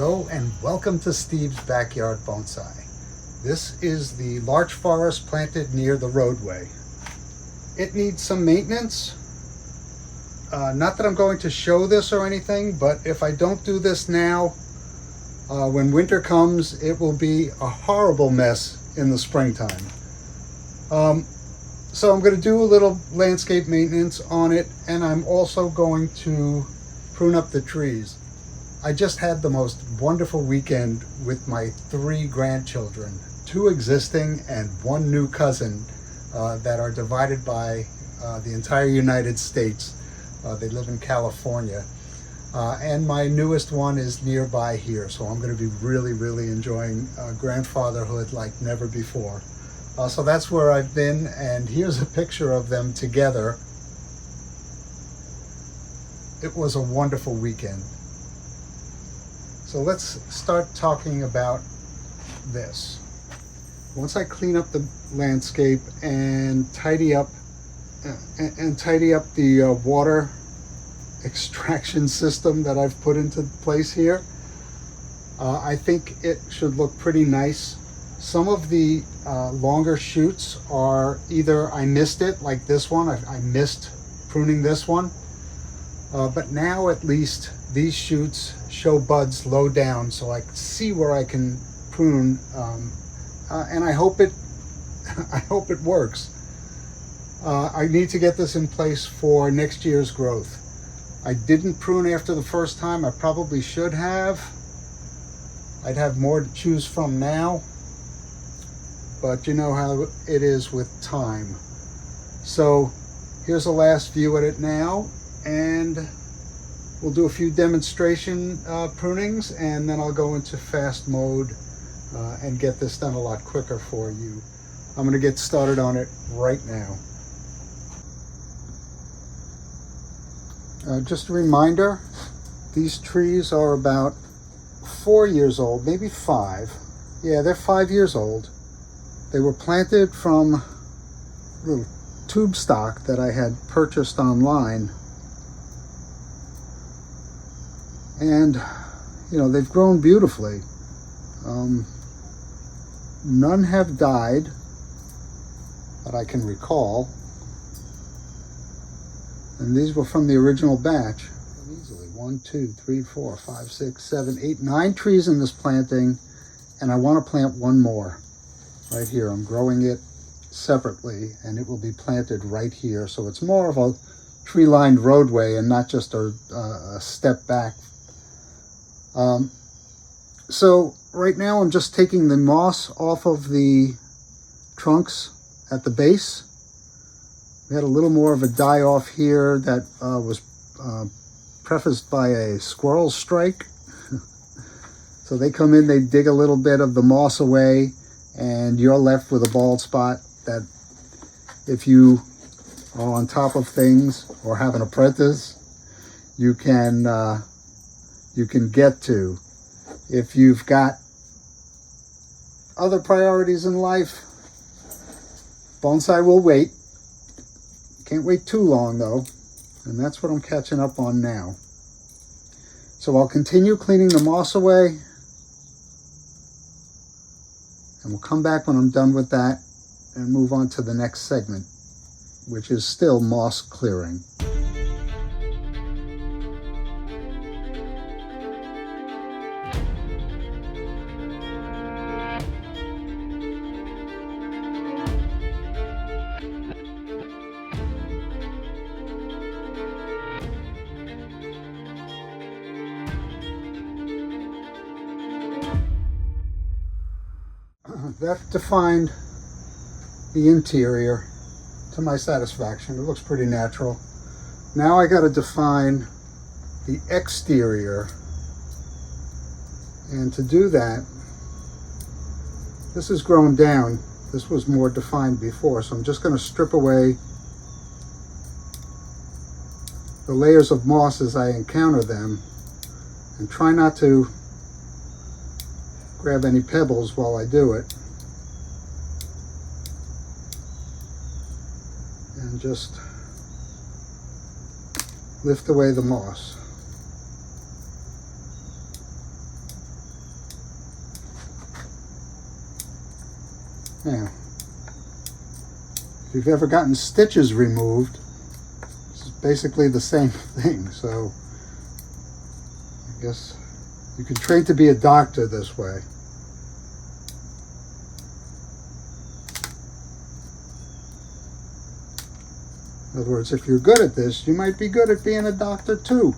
Hello and welcome to Steve's Backyard Bonsai. This is the larch forest planted near the roadway. It needs some maintenance. Not that I'm going to show this or anything, but if I don't do this now, when winter comes, it will be a horrible mess in the springtime. So I'm going to do a little landscape maintenance on it, and I'm also going to prune up the trees. I just had the most wonderful weekend with my 3 grandchildren, 2 existing and 1 new cousin that are divided by the entire United States. They live in California. And my newest one is nearby here, so I'm going to be really enjoying grandfatherhood like never before. So that's where I've been, and here's a picture of them together. It was a wonderful weekend. So let's start talking about this. Once I clean up the landscape and tidy up the water extraction system that I've put into place here, I think it should look pretty nice. Some of the longer shoots are either I missed it, like this one. I missed pruning this one. But now at least these shoots show buds low down, so I can see where I can prune, and I hope it works. I need to get this in place for next year's growth. I didn't prune after the first time. I probably should have. I'd have more to choose from now, but you know how it is with time. So here's a last view at it now, and we'll do a few demonstration prunings, and then I'll go into fast mode and get this done a lot quicker for you. I'm going to get started on it right now. Just a reminder, these trees are about 4 years old, maybe 5. Yeah, they're 5 years old. They were planted from a little tube stock that I had purchased online. And, you know, they've grown beautifully. None have died that I can recall. And these were from the original batch. Easily 1, 2, 3, 4, 5, 6, 7, 8, 9 trees in this planting. And I want to plant 1 more right here. I'm growing it separately, and it will be planted right here. So it's more of a tree-lined roadway and not just a step back. So right now I'm just taking the moss off of the trunks at the base. We had a little more of a die off here that was prefaced by a squirrel strike. So they come in, they dig a little bit of the moss away, and you're left with a bald spot that if you are on top of things or have an apprentice, you can get to. If you've got other priorities in life, bonsai will wait. Can't wait too long though, and that's what I'm catching up on now. So I'll continue cleaning the moss away, and we'll come back when I'm done with that and move on to the next segment, which is still moss clearing. That defined the interior to my satisfaction. It looks pretty natural. Now I got to define the exterior. And to do that, this is grown down. This was more defined before, so I'm just going to strip away the layers of moss as I encounter them, and try not to grab any pebbles while I do it. And just lift away the moss. Yeah. If you've ever gotten stitches removed, it's basically the same thing. So I guess you can train to be a doctor this way. In other words, if you're good at this, you might be good at being a doctor too.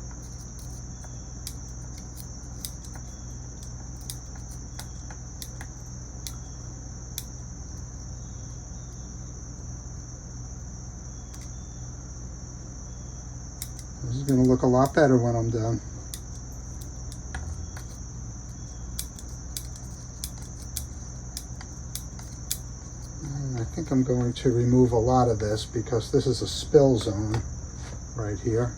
This is going to look a lot better when I'm done. I think I'm going to remove a lot of this because this is a spill zone right here.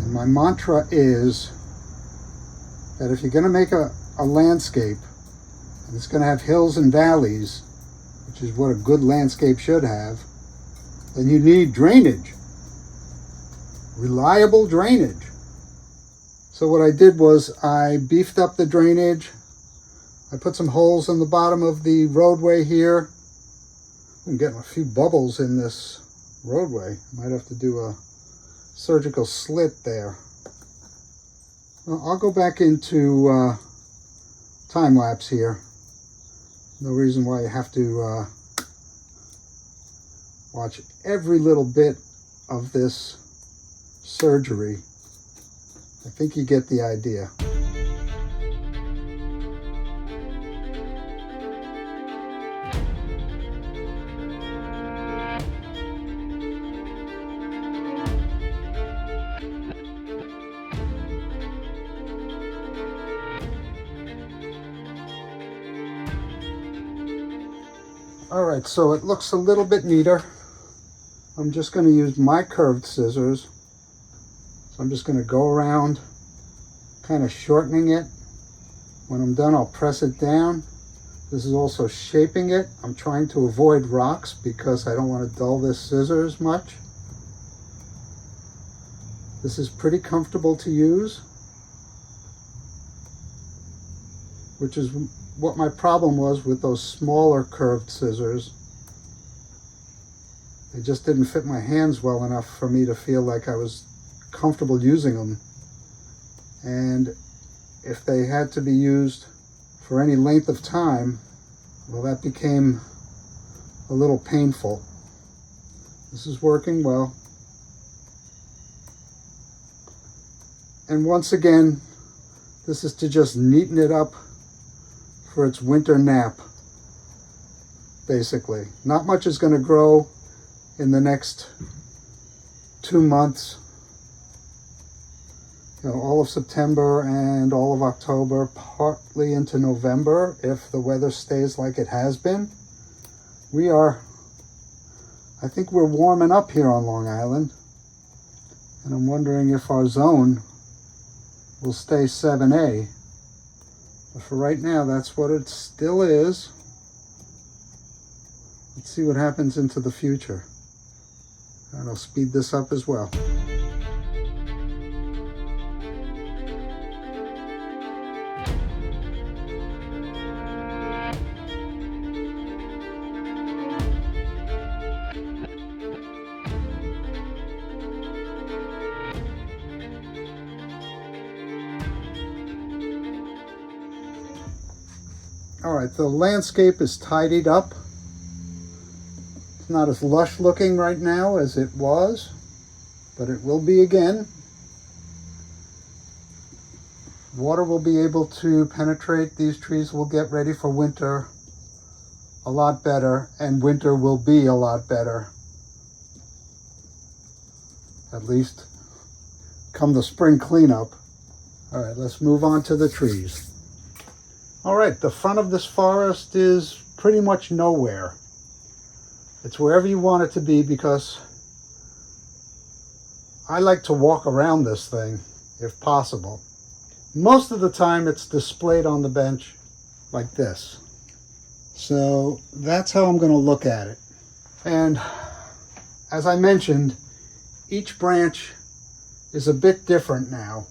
And my mantra is that if you're going to make a landscape, and it's going to have hills and valleys, which is what a good landscape should have, then you need drainage. Reliable drainage. So what I did was I beefed up the drainage. I put some holes in the bottom of the roadway here. I'm getting a few bubbles in this roadway. Might have to do a surgical slit there. Well, I'll go back into time lapse here. No reason why you have to watch every little bit of this surgery. I think you get the idea. All right, so it looks a little bit neater. I'm just going to use my curved scissors. So I'm just going to go around kind of shortening it. When I'm done, I'll press it down. This is also shaping it. I'm trying to avoid rocks because I don't want to dull this scissors much. This is pretty comfortable to use, which is what my problem was with those smaller curved scissors. They just didn't fit my hands well enough for me to feel like I was comfortable using them. And if they had to be used for any length of time, well, that became a little painful. This is working well. And once again, this is to just neaten it up for its winter nap, basically. Not much is going to grow in the next 2 months. You know, all of September and all of October, partly into November, if the weather stays like it has been. I think we're warming up here on Long Island, and I'm wondering if our zone will stay 7A. But for right now, that's what it still is. Let's see what happens into the future. And I'll speed this up as well. All right, the landscape is tidied up. It's not as lush looking right now as it was, but it will be again. Water will be able to penetrate. These trees will get ready for winter a lot better, and winter will be a lot better. At least come the spring cleanup. All right, let's move on to the trees. All right, the front of this forest is pretty much nowhere. It's wherever you want it to be because I like to walk around this thing if possible. Most of the time it's displayed on the bench like this. So that's how I'm going to look at it. And as I mentioned, each branch is a bit different now.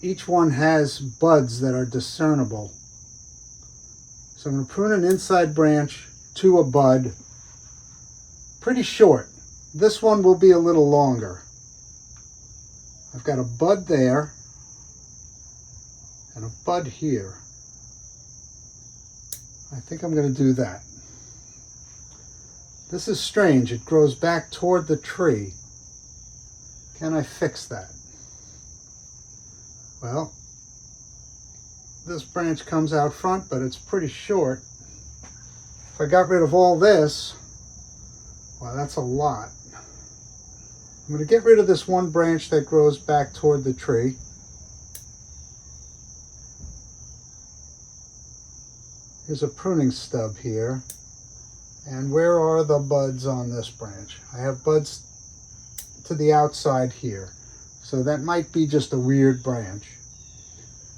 Each one has buds that are discernible. So I'm going to prune an inside branch to a bud, pretty short. This one will be a little longer. I've got a bud there and a bud here. I think I'm going to do that. This is strange. It grows back toward the tree. Can I fix that? Well, this branch comes out front, but it's pretty short. If I got rid of all this, well, that's a lot. I'm going to get rid of this one branch that grows back toward the tree. Here's a pruning stub here. And where are the buds on this branch? I have buds to the outside here. So that might be just a weird branch.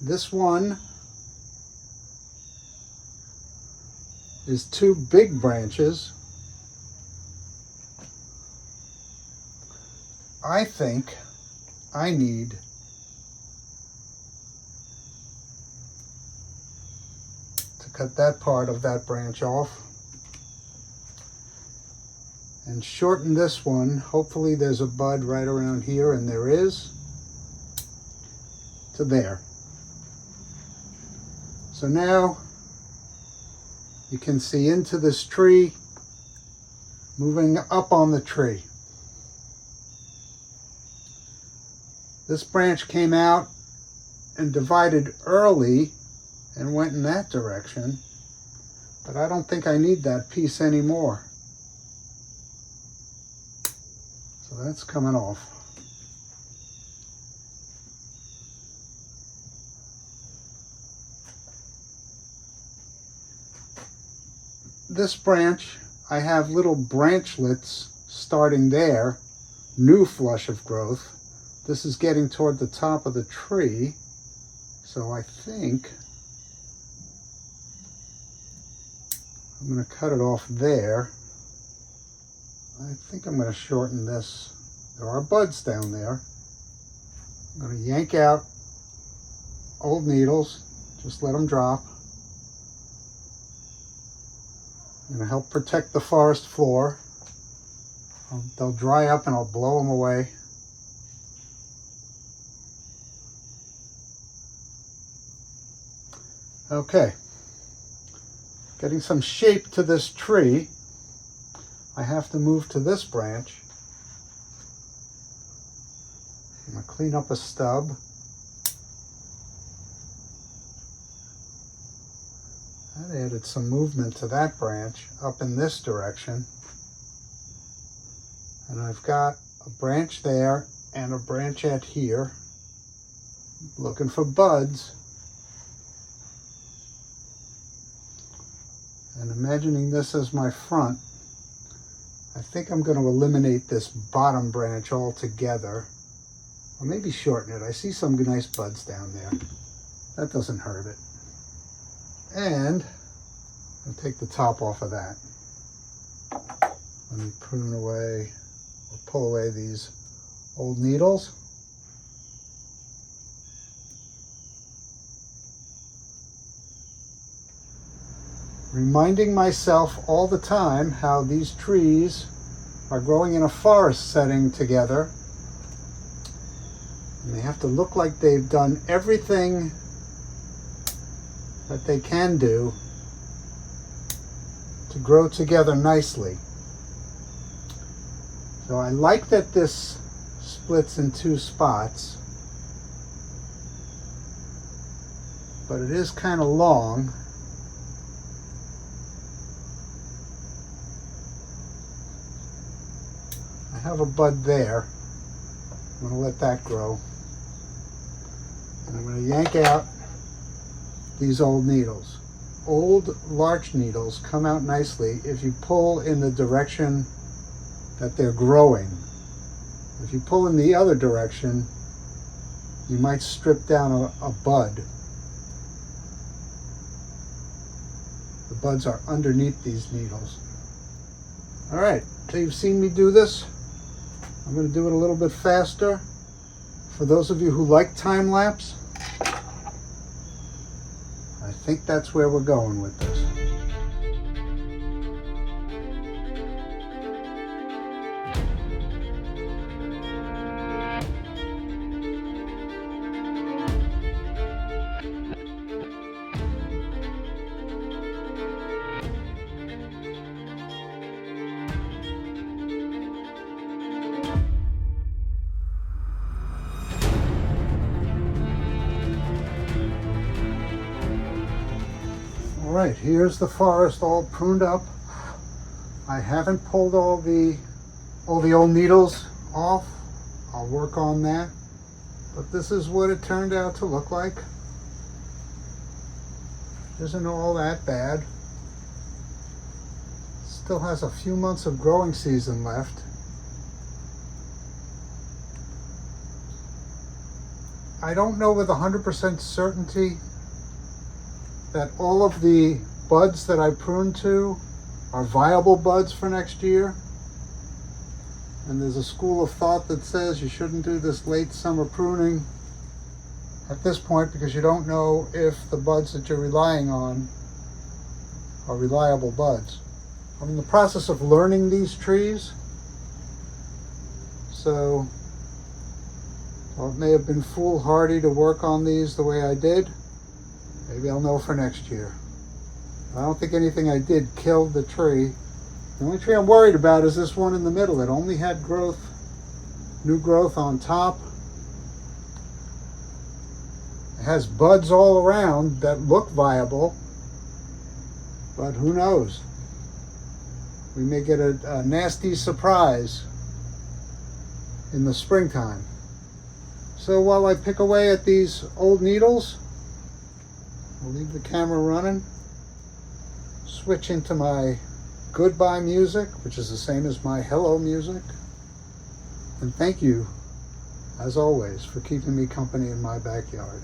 This one is two big branches. I think I need to cut that part of that branch off and shorten this one. Hopefully there's a bud right around here, and there is, to there. So now you can see into this tree, moving up on the tree. This branch came out and divided early and went in that direction, but I don't think I need that piece anymore. So that's coming off. This branch, I have little branchlets starting there, new flush of growth. This is getting toward the top of the tree, so I think I'm going to cut it off there. I think I'm going to shorten this. There are buds down there. I'm going to yank out old needles, just let them drop. I'm going to help protect the forest floor. They'll dry up and I'll blow them away. Okay, getting some shape to this tree. I have to move to this branch. I'm going to clean up a stub. That added some movement to that branch up in this direction. And I've got a branch there and a branchette here. Looking for buds. And imagining this as my front, I think I'm going to eliminate this bottom branch altogether, or maybe shorten it. I see some nice buds down there. That doesn't hurt it. And I'll take the top off of that. Let me prune away or pull away these old needles. Reminding myself all the time how these trees are growing in a forest setting together. And they have to look like they've done everything that they can do to grow together nicely. So I like that this splits in two spots, but it is kind of long. I have a bud there. I'm going to let that grow. And I'm going to yank out these old needles. Old larch needles come out nicely if you pull in the direction that they're growing. If you pull in the other direction, you might strip down a bud. The buds are underneath these needles. All right, so you've seen me do this. I'm going to do it a little bit faster. For those of you who like time lapse, I think that's where we're going with this. All right, here's the forest all pruned up. I haven't pulled all the old needles off. I'll work on that. But this is what it turned out to look like. Isn't all that bad. Still has a few months of growing season left. I don't know with 100% certainty that all of the buds that I pruned to are viable buds for next year. And there's a school of thought that says you shouldn't do this late summer pruning at this point because you don't know if the buds that you're relying on are reliable buds. I'm in the process of learning these trees, so while it may have been foolhardy to work on these the way I did, maybe I'll know for next year. I don't think anything I did killed the tree. The only tree I'm worried about is this one in the middle. It only had growth, new growth on top. It has buds all around that look viable, but who knows? We may get a nasty surprise in the springtime. So while I pick away at these old needles, I'll leave the camera running, switch into my goodbye music, which is the same as my hello music. And thank you, as always, for keeping me company in my backyard.